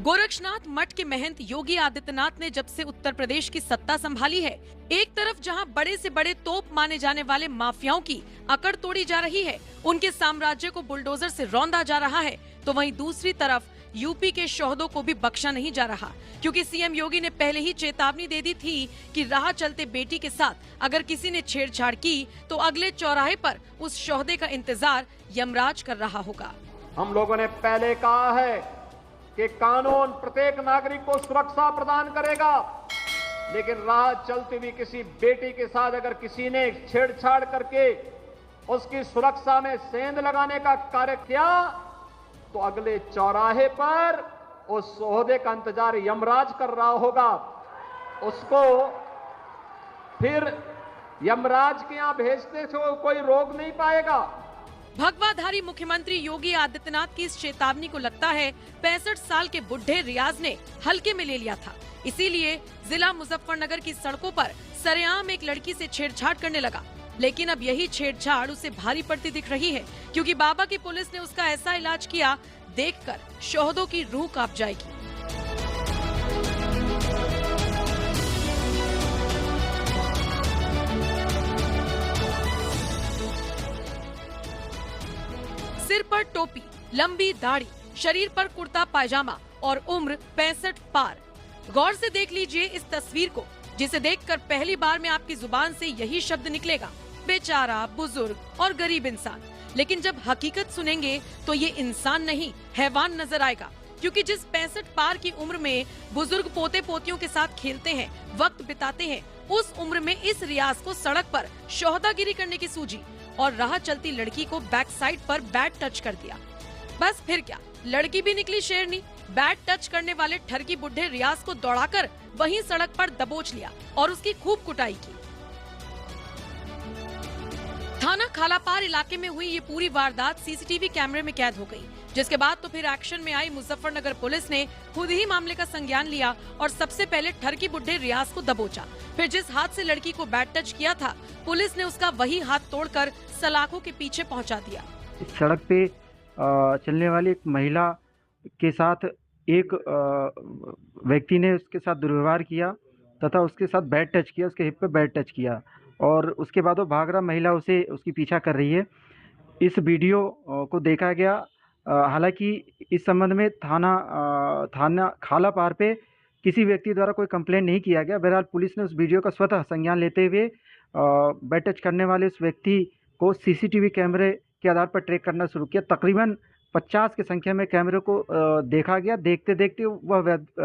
गोरक्षनाथ मठ के महंत योगी आदित्यनाथ ने जब से उत्तर प्रदेश की सत्ता संभाली है, एक तरफ जहां बड़े से बड़े तोप माने जाने वाले माफियाओं की अकड़ तोड़ी जा रही है, उनके साम्राज्य को बुलडोजर से रौंदा जा रहा है, तो वहीं दूसरी तरफ यूपी के शोहदों को भी बख्शा नहीं जा रहा, क्योंकि सीएम योगी ने पहले ही चेतावनी दे दी थी कि राह चलते बेटी के साथ अगर किसी ने छेड़छाड़ की तो अगले चौराहे पर उस शोहदे का इंतजार यमराज कर रहा होगा। हम लोगों ने पहले कहा है कि कानून प्रत्येक नागरिक को सुरक्षा प्रदान करेगा, लेकिन राह चलती हुई किसी बेटी के साथ अगर किसी ने छेड़छाड़ करके उसकी सुरक्षा में सेंध लगाने का कार्य किया तो अगले चौराहे पर उस सोहदे का इंतजार यमराज कर रहा होगा। उसको फिर यमराज के यहां भेजने से कोई रोक नहीं पाएगा। भगवाधारी मुख्यमंत्री योगी आदित्यनाथ की इस चेतावनी को लगता है 65 साल के बुढ़े रियाज ने हल्के में ले लिया था, इसीलिए जिला मुजफ्फरनगर की सड़कों पर सरेआम एक लड़की से छेड़छाड़ करने लगा। लेकिन अब यही छेड़छाड़ उसे भारी पड़ती दिख रही है, क्योंकि बाबा की पुलिस ने उसका ऐसा इलाज किया, देखकर शोहदों की रूह कांप जाएगी। सिर पर टोपी, लंबी दाढ़ी, शरीर पर कुर्ता पायजामा और उम्र 65 पार। गौर से देख लीजिए इस तस्वीर को, जिसे देखकर पहली बार में आपकी जुबान से यही शब्द निकलेगा, बेचारा, बुजुर्ग और गरीब इंसान। लेकिन जब हकीकत सुनेंगे तो ये इंसान नहीं, हैवान नजर आएगा, क्योंकि जिस 65 पार की उम्र में बुजुर्ग पोते पोतियों के साथ खेलते हैं, वक्त बिताते हैं, उस उम्र में इस रियाज को सड़क पर शोहदागिरी करने की सूझी और राह चलती लड़की को बैक साइड पर बैट टच कर दिया। बस फिर क्या, लड़की भी निकली शेरनी। बैट टच करने वाले ठरकी बुढ़े रियाज को दौड़ाकर वहीं सड़क पर दबोच लिया और उसकी खूब कुटाई की। थाना खालापार इलाके में हुई ये पूरी वारदात सीसीटीवी कैमरे में कैद हो गई, जिसके बाद तो फिर एक्शन में आई मुजफ्फरनगर पुलिस ने खुद ही मामले का संज्ञान लिया और सबसे पहले ठरकी बुढ़े रियाज को दबोचा। फिर जिस हाथ से लड़की को बैट टच किया था, पुलिस ने उसका वही हाथ तोड़कर सलाखों के पीछे पहुंचा दिया। इस सड़क पे चलने वाली एक महिला के साथ एक व्यक्ति ने उसके साथ दुर्व्यवहार किया तथा उसके साथ बैट टच किया, उसके हिप पे बैट टच किया और उसके बाद वो भाग रहा, महिला उसे उसकी पीछा कर रही है। इस वीडियो को देखा गया। हालांकि इस संबंध में थाना खालापार पे किसी व्यक्ति द्वारा कोई कंप्लेंट नहीं किया गया। बहरहाल पुलिस ने उस वीडियो का स्वतः संज्ञान लेते हुए बैट टच करने वाले उस व्यक्ति को सीसीटीवी कैमरे के आधार पर ट्रैक करना शुरू किया। तकरीबन 50 की संख्या में कैमरे को देखा गया। देखते देखते वह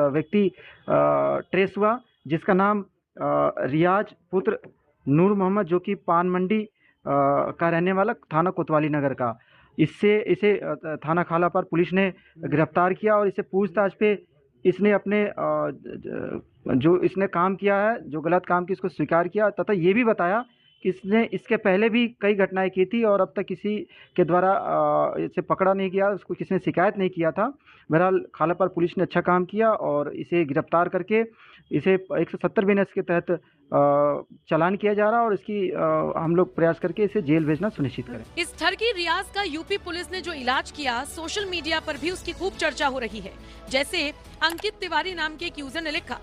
व्यक्ति ट्रेस हुआ, जिसका नाम रियाज पुत्र नूर मोहम्मद, जो कि पान मंडी का रहने वाला, थाना कोतवाली नगर का। इसे थाना खालापार पुलिस ने गिरफ्तार किया और इसे पूछताछ पे इसने अपने जो इसने काम किया है, जो गलत काम की, इसको स्वीकार किया तथा ये भी बताया कि इसने इसके पहले भी कई घटनाएं की थी और अब तक किसी के द्वारा इसे पकड़ा नहीं गया, उसको किसी ने शिकायत नहीं किया था। बहरहाल खालापार पुलिस ने अच्छा काम किया और इसे गिरफ्तार करके इसे 170 बीएनएस के तहत चालान किया जा रहा है और इसकी हम लोग प्रयास करके इसे जेल भेजना सुनिश्चित करें। इस ठरकी रियाज का यूपी पुलिस ने जो इलाज किया, सोशल मीडिया पर भी उसकी खूब चर्चा हो रही है। जैसे अंकित तिवारी नाम के एक यूजर ने लिखा,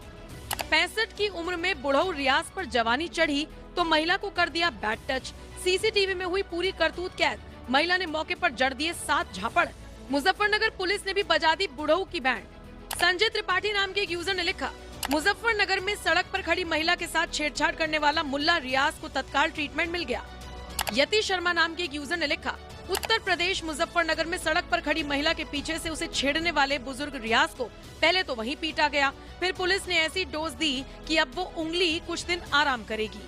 65 की उम्र में बुढ़ऊ रियाज पर जवानी चढ़ी तो महिला को कर दिया बैट टच। सीसीटीवी में हुई पूरी करतूत कैद। महिला ने मौके पर जड़ दिए 7 झापड़। मुजफ्फरनगर पुलिस ने भी बजा दी बुढ़ऊ की बैंड। संजय त्रिपाठी नाम के एक यूजर ने लिखा, मुजफ्फरनगर में सड़क पर खड़ी महिला के साथ छेड़छाड़ करने वाला मुल्ला रियाज को तत्काल ट्रीटमेंट मिल गया। यति शर्मा नाम के एक यूजर ने लिखा, उत्तर प्रदेश मुजफ्फरनगर में सड़क पर खड़ी महिला के पीछे से उसे छेड़ने वाले बुजुर्ग रियाज को पहले तो वहीं पीटा गया, फिर पुलिस ने ऐसी डोज दी कि अब वो उंगली कुछ दिन आराम करेगी।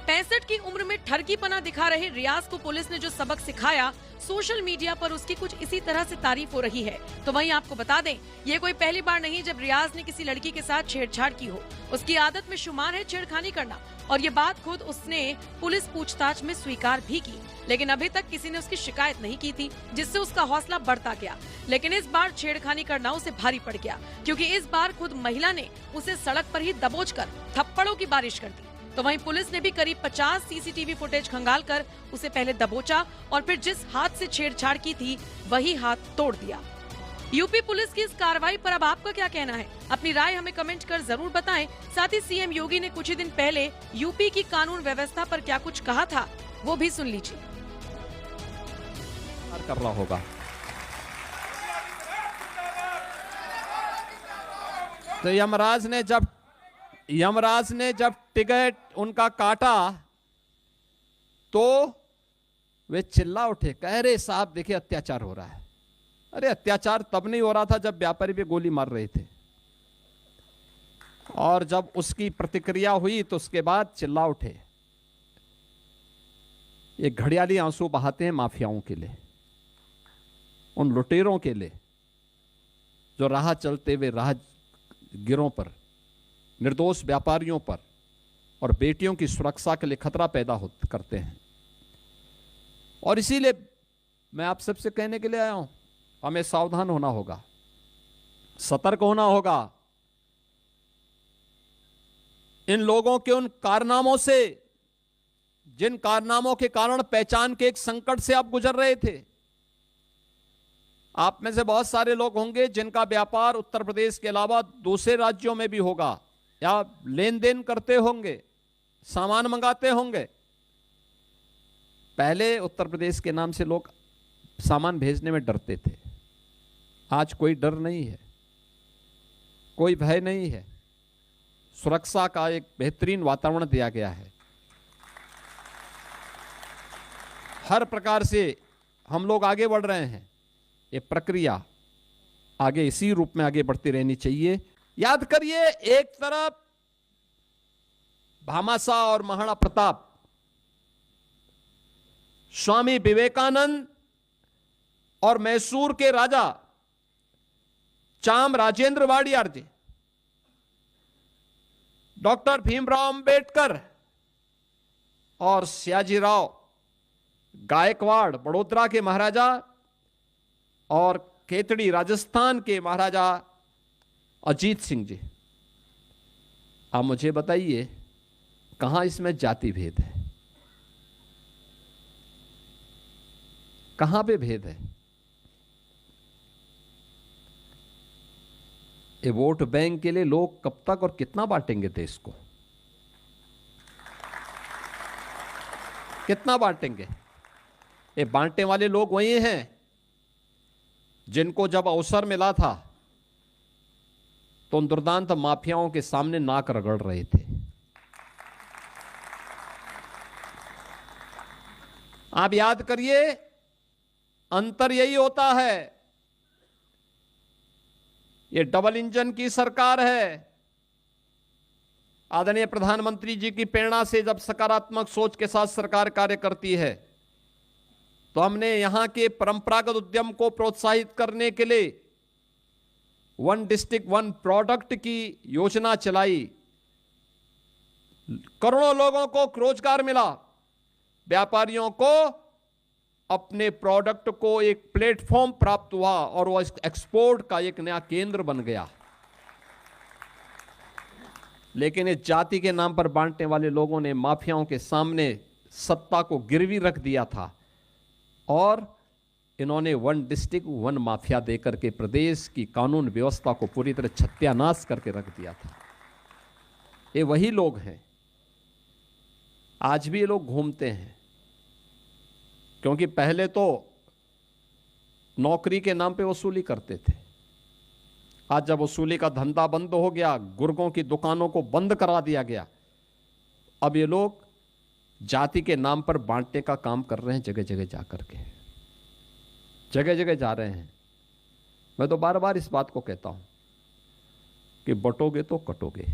65 की उम्र में ठरकीपना दिखा रहे रियाज को पुलिस ने जो सबक सिखाया, सोशल मीडिया पर उसकी कुछ इसी तरह से तारीफ हो रही है। तो वहीं आपको बता दें, ये कोई पहली बार नहीं जब रियाज ने किसी लड़की के साथ छेड़छाड़ की हो। उसकी आदत में शुमार है छेड़खानी करना और ये बात खुद उसने पुलिस पूछताछ में स्वीकार भी की, लेकिन अभी तक किसी ने उसकी शिकायत नहीं की थी, जिससे उसका हौसला बढ़ता गया। लेकिन इस बार छेड़खानी करना उसे भारी पड़ गया, क्योंकि इस बार खुद महिला ने उसे सड़क पर ही दबोचकर थप्पड़ों की बारिश कर दी। तो वहीं पुलिस ने भी करीब 50 सीसीटीवी फुटेज खंगालकर उसे पहले दबोचा और फिर जिस हाथ से छेड़छाड़ की थी, वही हाथ तोड़ दिया। यूपी पुलिस की इस कार्रवाई पर अब आपका क्या कहना है? अपनी राय हमें कमेंट कर जरूर बताएं। साथ ही सीएम योगी ने कुछ ही दिन पहले यूपी की कानून व्यवस्था पर क्या कुछ कहा था, वो भी सुन लीजिए। करना होगा। तो यमराज ने जब टिकट उनका काटा तो वे चिल्ला उठे, कह रहे साहब देखिए अत्याचार हो रहा है। अरे अत्याचार तब नहीं हो रहा था जब व्यापारी पे गोली मार रहे थे, और जब उसकी प्रतिक्रिया हुई तो उसके बाद चिल्ला उठे। ये घड़ियाली आंसू बहाते हैं माफियाओं के लिए, उन लुटेरों के लिए जो राह चलते हुए राहगीरों पर, निर्दोष व्यापारियों पर और बेटियों की सुरक्षा के लिए खतरा पैदा करते हैं। और इसीलिए मैं आप सबसे कहने के लिए आया हूं, हमें सावधान होना होगा, सतर्क होना होगा। इन लोगों के उन कारनामों से, जिन कारनामों के कारण पहचान के एक संकट से आप गुजर रहे थे। आप में से बहुत सारे लोग होंगे जिनका व्यापार उत्तर प्रदेश के अलावा दूसरे राज्यों में भी होगा, या लेन देन करते होंगे, सामान मंगाते होंगे। पहले उत्तर प्रदेश के नाम से लोग सामान भेजने में डरते थे, आज कोई डर नहीं है, कोई भय नहीं है। सुरक्षा का एक बेहतरीन वातावरण दिया गया है। हर प्रकार से हम लोग आगे बढ़ रहे हैं। ये प्रक्रिया आगे इसी रूप में आगे बढ़ती रहनी चाहिए। याद करिए, एक तरफ भामाशाह और महाराणा प्रताप, स्वामी विवेकानंद और मैसूर के राजा चाम राजेंद्र वाडियार जी, डॉक्टर भीमराव अंबेडकर और सयाजीराव गायकवाड़ बड़ोदरा के महाराजा, और केतड़ी राजस्थान के महाराजा अजीत सिंह जी। आप मुझे बताइए, कहां इसमें जाति भेद है? कहां पे भेद है? ये वोट बैंक के लिए लोग कब तक और कितना बांटेंगे देश को? कितना बांटेंगे? ये बांटने वाले लोग वही हैं जिनको जब अवसर मिला था तो उन दुर्दांत माफियाओं के सामने नाक रगड़ रहे थे। आप याद करिए, अंतर यही होता है। ये डबल इंजन की सरकार है। आदरणीय प्रधानमंत्री जी की प्रेरणा से जब सकारात्मक सोच के साथ सरकार कार्य करती है तो हमने यहां के परंपरागत उद्यम को प्रोत्साहित करने के लिए वन डिस्ट्रिक्ट वन प्रोडक्ट की योजना चलाई। करोड़ों लोगों को रोजगार मिला, व्यापारियों को अपने प्रोडक्ट को एक प्लेटफॉर्म प्राप्त हुआ और वो एक्सपोर्ट का एक नया केंद्र बन गया। लेकिन इस जाति के नाम पर बांटने वाले लोगों ने माफियाओं के सामने सत्ता को गिरवी रख दिया था और इन्होंने वन डिस्ट्रिक्ट वन माफिया देकर के प्रदेश की कानून व्यवस्था को पूरी तरह सत्यानाश करके रख दिया था। ये वही लोग हैं, आज भी ये लोग घूमते हैं। क्योंकि पहले तो नौकरी के नाम पे वसूली करते थे, आज जब वसूली का धंधा बंद हो गया, गुर्गों की दुकानों को बंद करा दिया गया, अब ये लोग जाति के नाम पर बांटने का काम कर रहे हैं। जगह जगह जाकर के जगह जगह जा रहे हैं। मैं तो बार बार इस बात को कहता हूं कि बटोगे तो कटोगे।